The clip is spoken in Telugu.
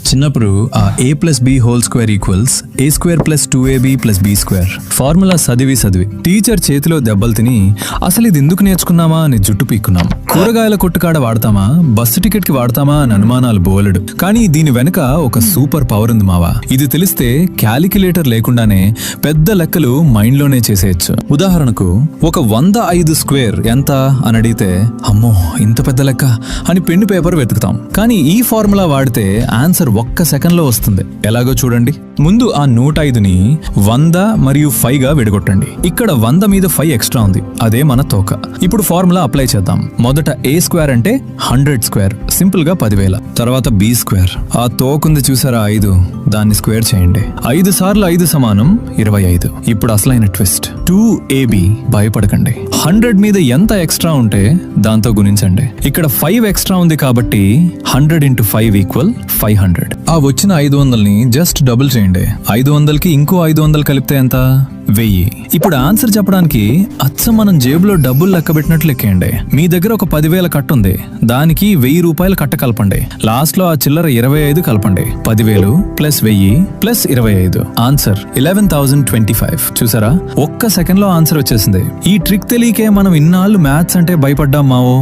చిన్నప్పుడు ఆ a+b² = a² + 2ab + b² formula చదివి టీచర్ చేతిలో దెబ్బలు తిని అసలు ఇది ఎందుకు నేర్చుకున్నామా అని జుట్టు పీక్కున్నాం. కూరగాయల కొట్టుకాడ వాడతామా, బస్సు టికెట్ కి వాడతామా అని అనుమానాలు బోలెడు. కానీ దీని వెనుక ఒక సూపర్ పవర్ ఉంది మావా. ఇది తెలిస్తే క్యాలిక్యులేటర్ లేకుండానే పెద్ద లెక్కలు మైండ్ లోనే చేసేయచ్చు. ఉదాహరణకు ఒక 105² ఎంత అని అడిగితే అమ్మో ఇంత పెద్ద లెక్క అని పెన్ను పేపర్ వెతుకుతాం. కానీ ఈ ఫార్ములా వాడితే ఆన్సర్ ఒక్క సెకండ్ లో వస్తుంది. ఎలాగో చూడండి. ముందు ఆ 105ని 100 మరియు 5గా విడగొట్టండి. ఇక్కడ 100 మీద 5 ఎక్స్ట్రా ఉంది, అదే మన తోక. ఇప్పుడు ఫార్ములా అప్లై చేద్దాం. మొదట a² అంటే 100², సింపుల్ గా 10,000. తర్వాత b², ఆ తోకుంది చూసారా 5, దాన్ని స్క్వేర్ చేయండి. 5 సార్లు 5 సమానం 25. ఇప్పుడు అసలైన ట్విస్ట్ 2ab. భయపడకండి, 100 మీద ఎంత ఎక్స్ట్రా ఉంటే దాంతో గుణించండి. ఇక్కడ 5 ఎక్స్ట్రా ఉంది కాబట్టి 100 × 5 = 500. ఆ వచ్చిన 500ని జస్ట్ డబుల్ చేయండి. 500కి ఇంకో 500 కలిపితే ఎంత? 1000. ఇప్పుడు ఆన్సర్ చెప్పడానికి అచ్చం మనం జేబులో డబ్బులు లెక్క పెట్టినట్లు లెక్కేయండి. మీ దగ్గర ఒక 10,000 కట్టు ఉంది, దానికి 1000 రూపాయలు కట్ట కలపండి. లాస్ట్ లో ఆ చిల్లర 25 కలపండి. 10,000 + 1000 + 25. ఆన్సర్ 11,025. చూసారా, ఒక్క సెకండ్ లో ఆన్సర్ వచ్చేసింది. ఈ ట్రిక్ తెలియకే మనం ఇన్నాళ్ళు మ్యాథ్స్ అంటే భయపడ్డాం మావో.